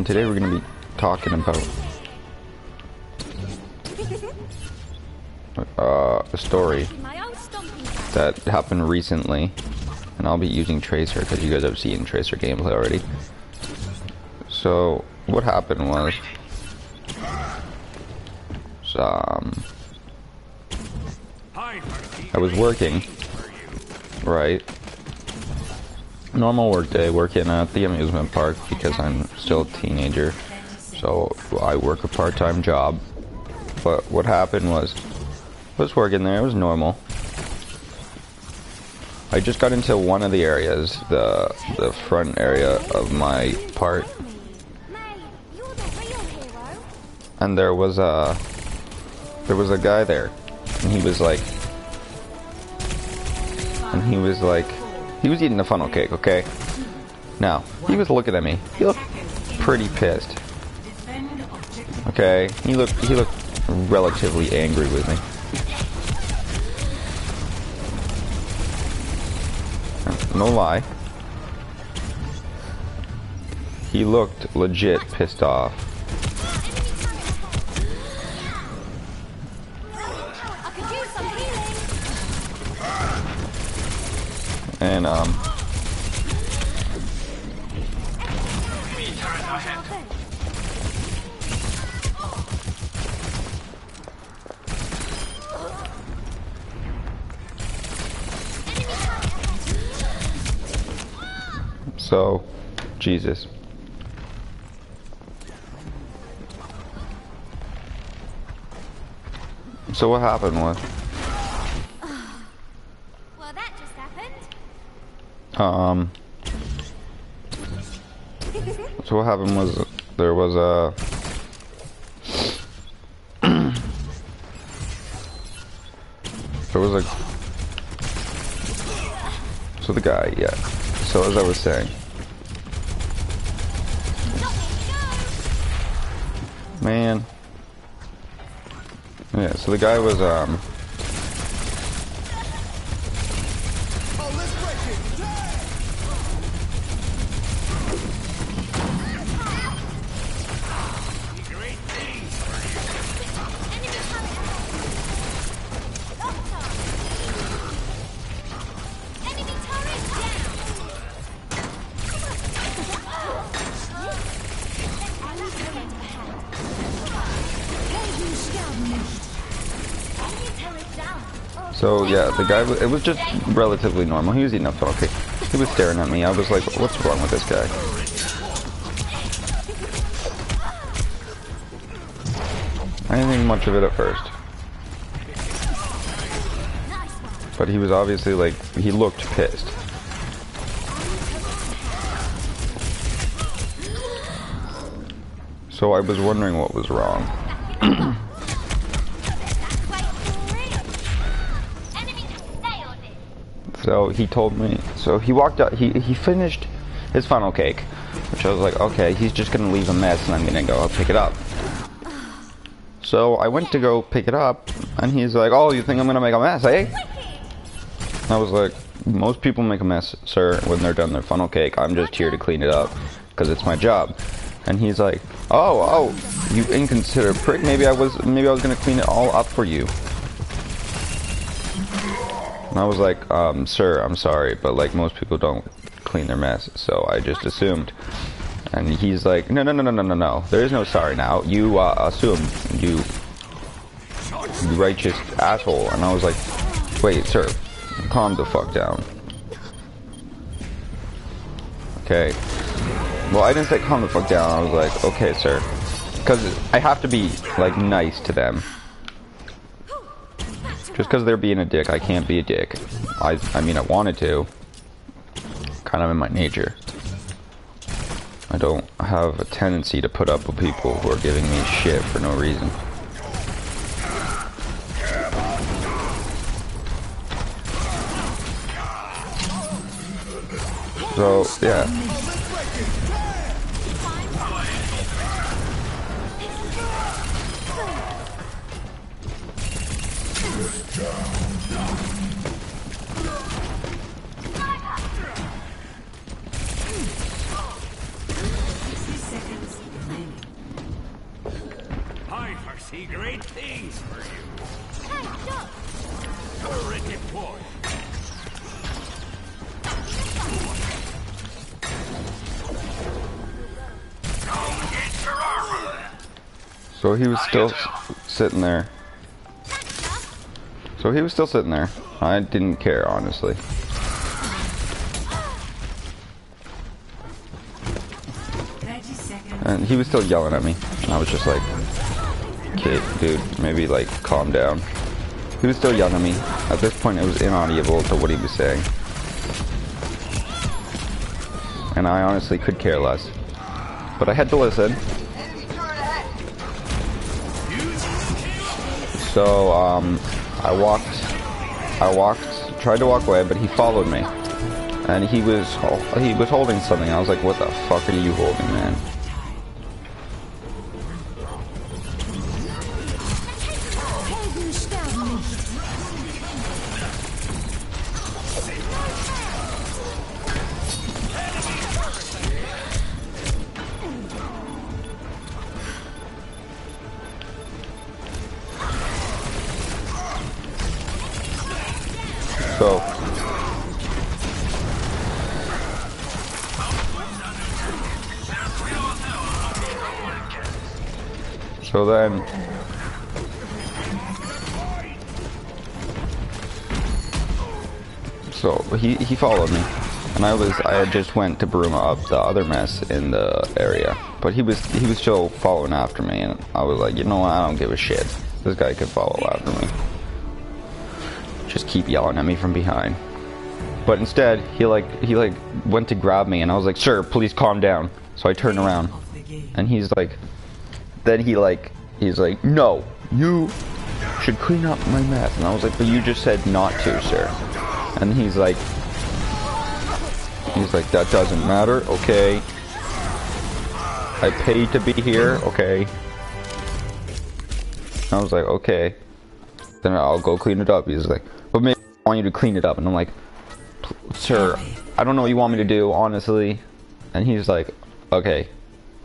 and today we're going to be talking about a story that happened recently, and I'll be using Tracer because you guys have seen Tracer gameplay already. So what happened was, I was working, right? Normal work day, working at the amusement park because I'm still a teenager, so I work a part-time job. But what happened was, I was working there, it was normal. I just got into one of the areas, the front area of my part, and there was a guy there, and he was eating a funnel cake, okay? Now, he was looking at me. He looked pretty pissed. Okay? He looked relatively angry with me. No lie. He looked legit pissed off. And so, Jesus. So what happened was, well, that just happened. So what happened was, there was a so the guy, yeah. So as I was saying, man, yeah. So the guy was so yeah, the guy, it was just relatively normal. He was eating a funnel cake. He was staring at me. I was like, what's wrong with this guy? I didn't think much of it at first. But he was obviously like, he looked pissed. So I was wondering what was wrong. So he told me, so he walked out, he finished his funnel cake, which I was like, okay, he's just gonna leave a mess and I'm gonna go pick it up. So I went to go pick it up, and he's like, oh, you think I'm gonna make a mess, eh? I was like, most people make a mess, sir, when they're done their funnel cake. I'm just here to clean it up, because it's my job. And he's like, oh, you inconsiderate prick, maybe I was gonna clean it all up for you. And I was like, sir, I'm sorry, but like most people don't clean their mess, so I just assumed. And he's like, no, there is no sorry now. You assumed, you righteous asshole. And I was like, wait, sir, calm the fuck down. Okay. Well, I didn't say calm the fuck down. I was like, okay, sir, because I have to be like nice to them. Just because they're being a dick, I can't be a dick. I mean, I wanted to. Kind of in my nature. I don't have a tendency to put up with people who are giving me shit for no reason. So, yeah. see great things for you. Hey, stop! Turret deployed. Don't get your armor. So he was still sitting there. So he was still sitting there. I didn't care, honestly. And he was still yelling at me. And I was just like, okay, dude, maybe like calm down. He was still yelling at me. At this point, it was inaudible to what he was saying. And I honestly could care less. But I had to listen. So, I tried to walk away, but he followed me. And he was holding something. I was like, what the fuck are you holding, man? So then, so he followed me, and I had just went to broom up the other mess in the area, but he was still following after me, and I was like, you know what, I don't give a shit. This guy could follow after me. Just keep yelling at me from behind. But instead, he went to grab me, and I was like, sir, please calm down. So I turned around, and he's like, no, you should clean up my mess. And I was like, but you just said not to, sir. And he's like, that doesn't matter, okay. I paid to be here, okay. I was like, okay. Then I'll go clean it up. He's like, but maybe I want you to clean it up. And I'm like, sir, I don't know what you want me to do, honestly. And he's like, okay,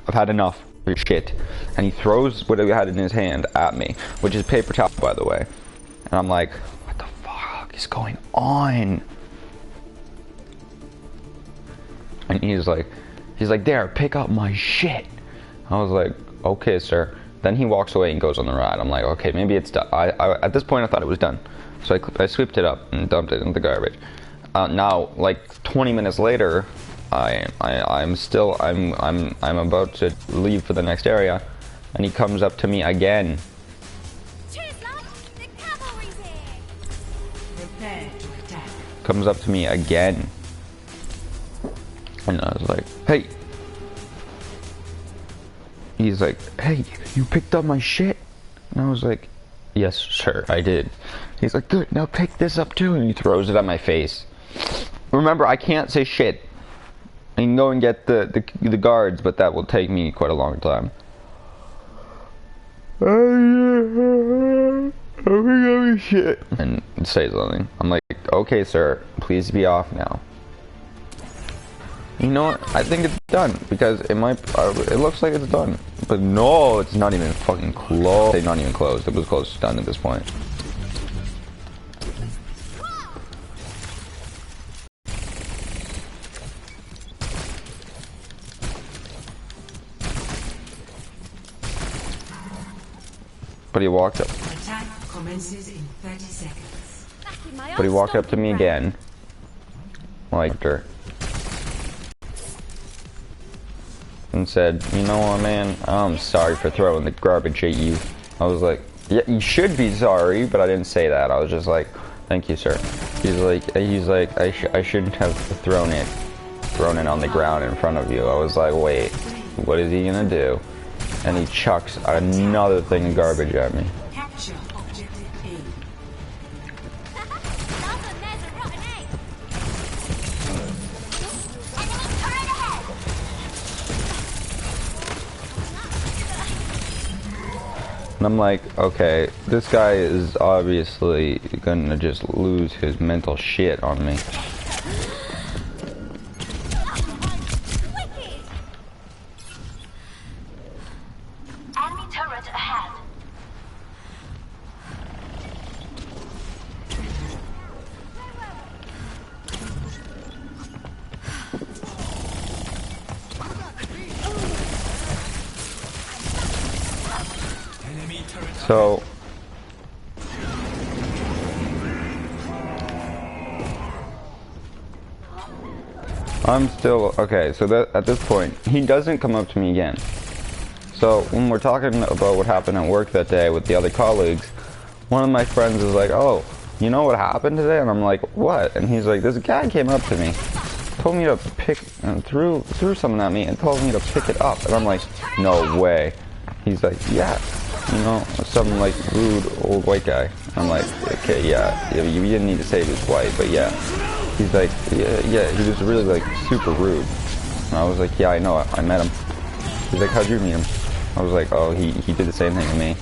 I've had enough of your shit. And he throws what he had in his hand at me, which is paper towel, by the way. And I'm like, what the fuck is going on? And he's like, there, pick up my shit. I was like, okay, sir. Then he walks away and goes on the ride. I'm like, okay, maybe it's done. At this point, I thought it was done. So I swept it up and dumped it in the garbage. Now, like 20 minutes later, I'm about to leave for the next area, and he comes up to me again. Cheers, lad! The cavalry's here! Prepare to attack. Comes up to me again. And I was like, hey. He's like, hey, you picked up my shit? And I was like, yes, sir, I did. He's like, good, now pick this up too. And he throws it at my face. Remember, I can't say shit. I can go and get the guards, but that will take me quite a long time. Shit. And say something. I'm like, okay, sir, please be off now. You know what? I think it's done because it might. It looks like it's done, but no, it's not even fucking close. It's not even closed. It was close to done at this point. But he walked up. Attack commences in 30 seconds. Back in my But he old walked up to stomping me ground. again, like her, and said, "You know what, man? I'm sorry for throwing the garbage at you." I was like, "Yeah, you should be sorry," but I didn't say that. I was just like, "Thank you, sir." He's like, I shouldn't have thrown it on the ground in front of you. I was like, wait, what is he gonna do? And he chucks another thing of garbage at me. Capture objective A. Love 'em, there's a rotten egg. Enemy turret ahead. And I'm like, okay, this guy is obviously gonna just lose his mental shit on me. Enemy turret ahead. So I'm still okay. So that at this point, he doesn't come up to me again. So when we're talking about what happened at work that day with the other colleagues, one of my friends is like, "Oh, you know what happened today?" And I'm like, "What?" And he's like, "This guy came up to me, told me to pick, and threw something at me, and told me to pick it up." And I'm like, "No way." He's like, "Yeah, you know, some like rude old white guy." I'm like, "Okay, yeah, you didn't need to say he was white, but yeah." He's like, yeah, he was really like super rude. And I was like, "Yeah, I know, I met him." He's like, "How'd you meet him?" I was like, "Oh, he did the same thing to me."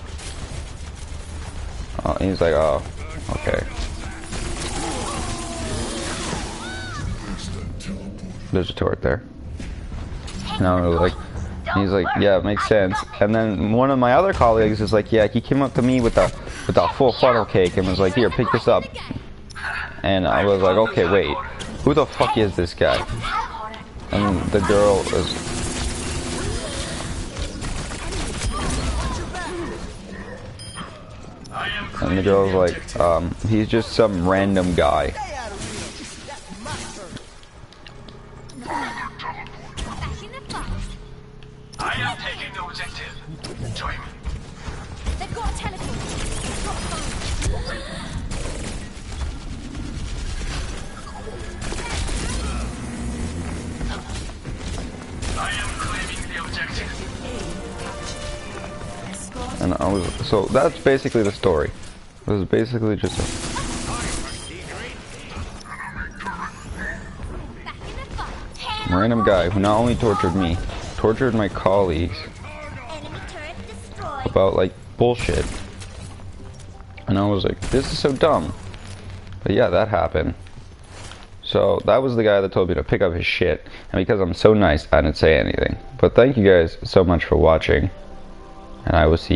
He's like, "Oh, okay." There's a turret there. And I was like, he's like, "Yeah, it makes sense." And then one of my other colleagues is like, "Yeah, he came up to me with a full funnel cake and was like, 'Here, pick this up.'" And I was like, "Okay, wait, who the fuck is this guy?" And the girl is, and the girl's like, "He's just some random guy." Back in the box. I am taking the objective. Join me. They've got a teleport. Drop phone. I am claiming the objective. And I was, so that's basically the story. It was basically just a Back in the box. random guy who not only tortured me, tortured my colleagues Enemy turret destroyed. about like bullshit. And I was like, this is so dumb. But yeah, that happened. So that was the guy that told me to pick up his shit. And because I'm so nice, I didn't say anything. But thank you guys so much for watching. And I will see